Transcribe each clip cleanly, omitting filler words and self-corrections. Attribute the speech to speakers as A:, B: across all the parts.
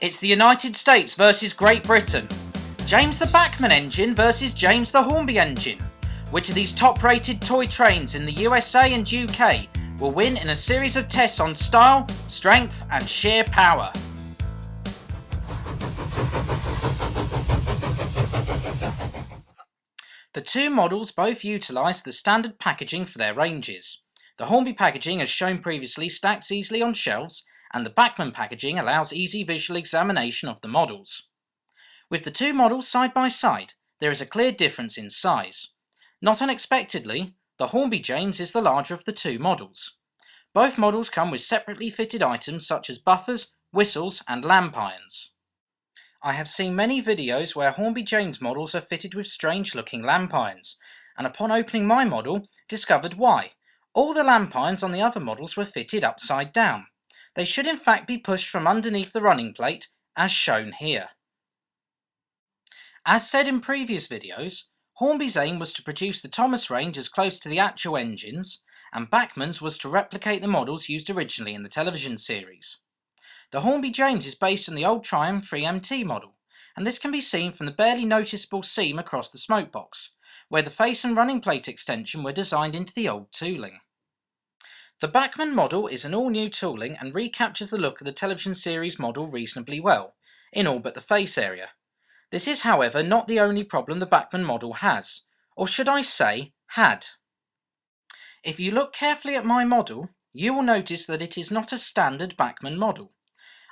A: It's the United States versus Great Britain. James the Bachmann engine versus James the Hornby engine. Which of these top-rated toy trains in the USA and UK will win in a series of tests on style, strength and sheer power? The two models both utilise the standard packaging for their ranges. The Hornby packaging, as shown previously, stacks easily on shelves, and the Bachmann packaging allows easy visual examination of the models. With the two models side by side, there is a clear difference in size. Not unexpectedly, the Hornby James is the larger of the two models. Both models come with separately fitted items such as buffers, whistles and lamp irons. I have seen many videos where Hornby James models are fitted with strange looking lamp irons, and upon opening my model, discovered why. All the lamp irons on the other models were fitted upside down. They should in fact be pushed from underneath the running plate, as shown here. As said in previous videos, Hornby's aim was to produce the Thomas range as close to the actual engines, and Bachmann's was to replicate the models used originally in the television series. The Hornby James is based on the old Triumph 3MT model, and this can be seen from the barely noticeable seam across the smokebox, where the face and running plate extension were designed into the old tooling. The Bachmann model is an all-new tooling and recaptures the look of the television series model reasonably well, in all but the face area. This is, however, not the only problem the Bachmann model has, or should I say, had. If you look carefully at my model, you will notice that it is not a standard Bachmann model.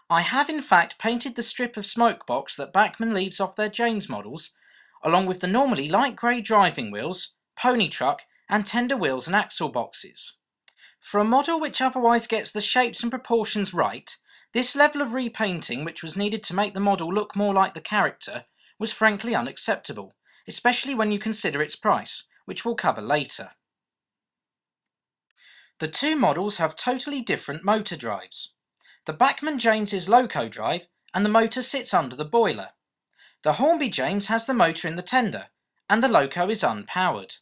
A: I have in fact painted the strip of smokebox that Bachmann leaves off their James models, along with the normally light grey driving wheels, pony truck and tender wheels and axle boxes. For a model which otherwise gets the shapes and proportions right, this level of repainting, which was needed to make the model look more like the character, was frankly unacceptable, especially when you consider its price, which we'll cover later. The two models have totally different motor drives. The Bachmann James is loco drive, and the motor sits under the boiler. The Hornby James has the motor in the tender, and the loco is unpowered.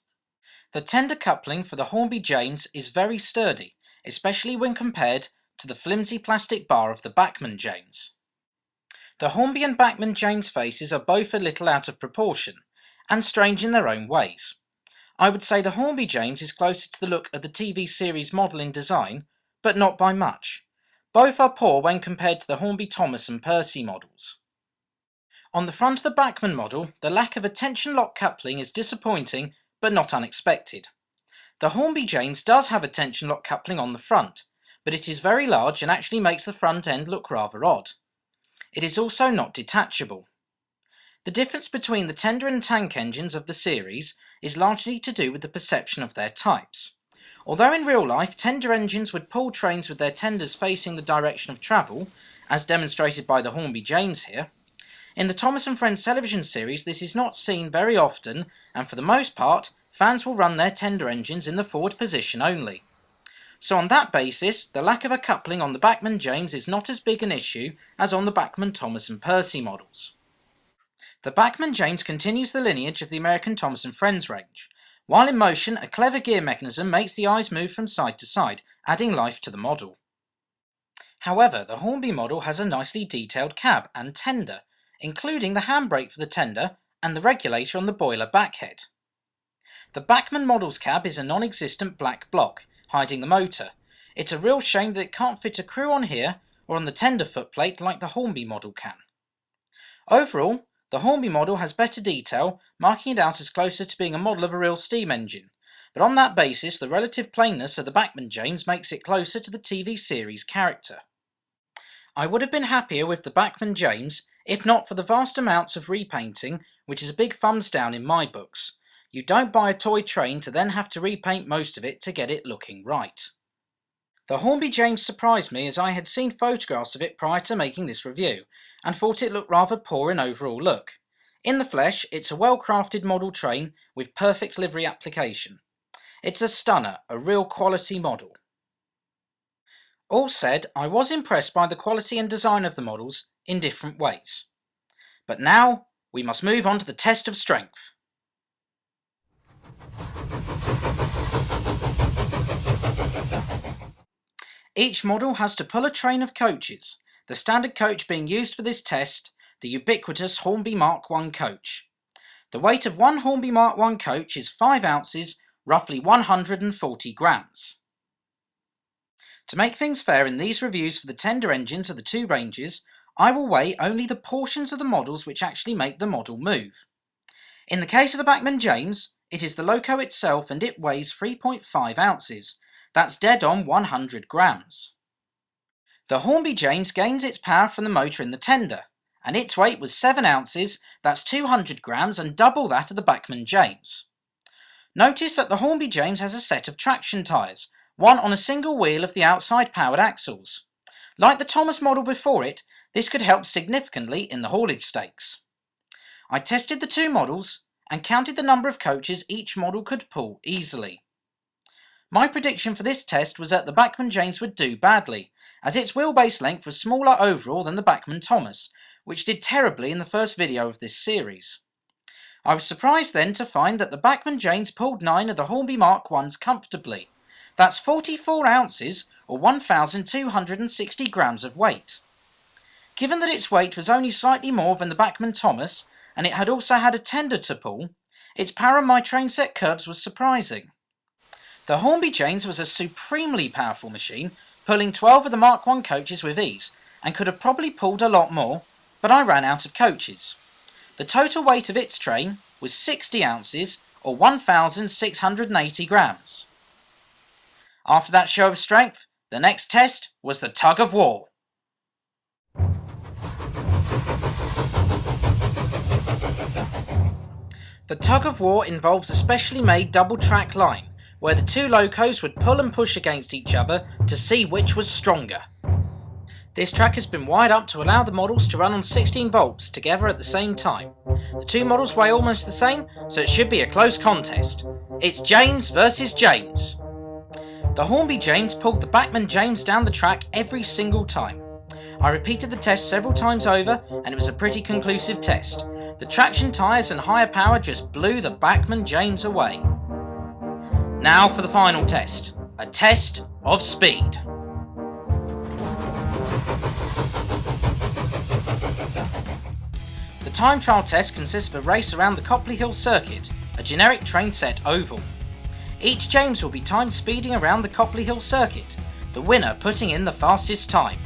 A: The tender coupling for the Hornby James is very sturdy, especially when compared to the flimsy plastic bar of the Bachmann James. The Hornby and Bachmann James faces are both a little out of proportion, and strange in their own ways. I would say the Hornby James is closer to the look of the TV series model in design, but not by much. Both are poor when compared to the Hornby Thomas and Percy models. On the front of the Bachmann model, the lack of a tension lock coupling is disappointing, but not unexpected. The Hornby James does have a tension lock coupling on the front, but it is very large and actually makes the front end look rather odd. It is also not detachable. The difference between the tender and tank engines of the series is largely to do with the perception of their types. Although in real life tender engines would pull trains with their tenders facing the direction of travel, as demonstrated by the Hornby James here, in the Thomas and Friends television series this is not seen very often, and for the most part fans will run their tender engines in the forward position only. So on that basis, the lack of a coupling on the Bachmann James is not as big an issue as on the Bachmann Thomas and Percy models. The Bachmann James continues the lineage of the American Thomas and Friends range. While in motion, a clever gear mechanism makes the eyes move from side to side, adding life to the model. However, the Hornby model has a nicely detailed cab and tender, including the handbrake for the tender and the regulator on the boiler backhead. The Bachmann model's cab is a non-existent black block, hiding the motor. It's a real shame that it can't fit a crew on here or on the tender footplate like the Hornby model can. Overall, the Hornby model has better detail, marking it out as closer to being a model of a real steam engine, but on that basis the relative plainness of the Bachmann James makes it closer to the TV series character. I would have been happier with the Bachmann James if not for the vast amounts of repainting, which is a big thumbs down in my books. You don't buy a toy train to then have to repaint most of it to get it looking right. The Hornby James surprised me as I had seen photographs of it prior to making this review, and thought it looked rather poor in overall look. In the flesh, it's a well-crafted model train with perfect livery application. It's a stunner, a real quality model. All said, I was impressed by the quality and design of the models in different ways. But now, we must move on to the test of strength. Each model has to pull a train of coaches. the standard coach being used for this test, the ubiquitous Hornby Mark I coach. The weight of one Hornby Mark I coach is 5 ounces, roughly 140 grams. To make things fair in these reviews for the tender engines of the two ranges, I will weigh only the portions of the models which actually make the model move. In the case of the Bachmann James, it is the loco itself and it weighs 3.5 ounces. That's dead on 100 grams. The Hornby James gains its power from the motor in the tender, and its weight was 7 ounces, that's 200 grams and double that of the Bachmann James. Notice that the Hornby James has a set of traction tyres, one on a single wheel of the outside powered axles. Like the Thomas model before it, this could help significantly in the haulage stakes. I tested the two models and counted the number of coaches each model could pull easily. My prediction for this test was that the Bachmann James would do badly, as its wheelbase length was smaller overall than the Bachmann Thomas, which did terribly in the first video of this series. I was surprised then to find that the Bachmann James pulled 9 of the Hornby Mark I's comfortably. That's 44 ounces or 1,260 grams of weight. Given that its weight was only slightly more than the Bachmann Thomas, and it had also had a tender to pull, its power on my train set curbs was surprising. The Hornby James was a supremely powerful machine, pulling 12 of the Mark I coaches with ease, and could have probably pulled a lot more, but I ran out of coaches. The total weight of its train was 60 ounces or 1,680 grams. After that show of strength, the next test was the tug of war. The tug of war involves a specially made double track line, where the two locos would pull and push against each other to see which was stronger. This track has been wired up to allow the models to run on 16 volts together at the same time. The two models weigh almost the same, so it should be a close contest. It's James versus James. The Hornby James pulled the Bachmann James down the track every single time. I repeated the test several times over and it was a pretty conclusive test. The traction tyres and higher power just blew the Bachmann James away. Now for the final test, a test of speed. The time trial test consists of a race around the Copley Hill circuit, a generic train set oval. Each James will be timed speeding around the Copley Hill circuit, the winner putting in the fastest time.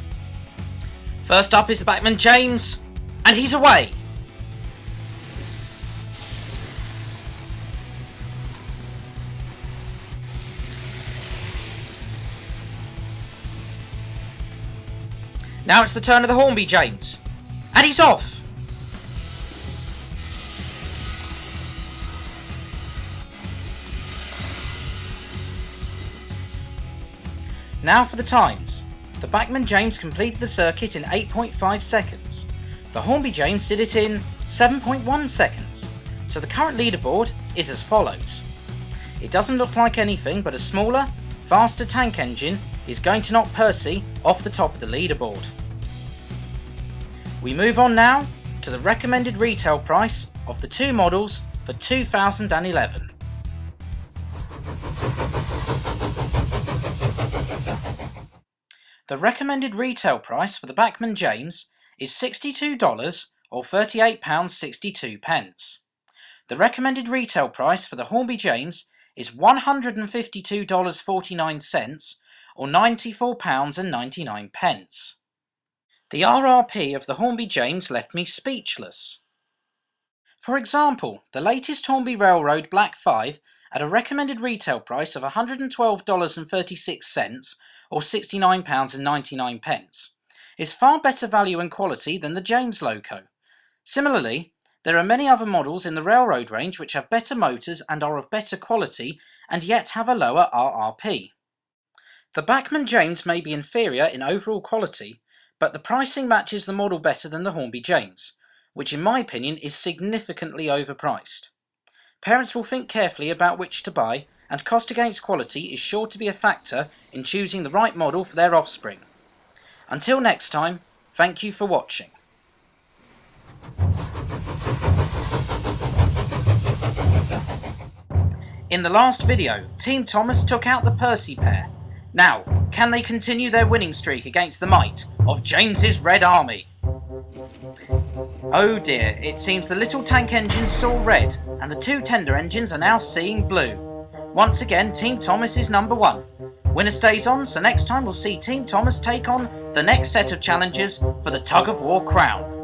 A: First up is the Bachmann James, and he's away! Now it's the turn of the Hornby James, and he's off! Now for the times. The Bachmann James completed the circuit in 8.5 seconds. The Hornby James did it in 7.1 seconds. So the current leaderboard is as follows. It doesn't look like anything, but a smaller, faster tank engine is going to knock Percy off the top of the leaderboard. We move on now to the recommended retail price of the two models for 2011. The recommended retail price for the Bachmann James is $62 or £38.62. The recommended retail price for the Hornby James is $152.49 or £94.99. The RRP of the Hornby James left me speechless. For example, the latest Hornby Railroad Black 5 at a recommended retail price of $112.36 or £69.99 is far better value and quality than the James loco. Similarly, there are many other models in the railroad range which have better motors and are of better quality and yet have a lower RRP. The Bachmann James may be inferior in overall quality, but the pricing matches the model better than the Hornby James, which in my opinion is significantly overpriced. Parents will think carefully about which to buy, and cost against quality is sure to be a factor in choosing the right model for their offspring. Until next time, thank you for watching. In the last video, Team Thomas took out the Percy pair. Now, can they continue their winning streak against the might of James's Red Army? Oh dear, it seems the little tank engines saw red, and the two tender engines are now seeing blue. Once again, Team Thomas is number one. Winner stays on, so next time we'll see Team Thomas take on the next set of challenges for the tug of war crown.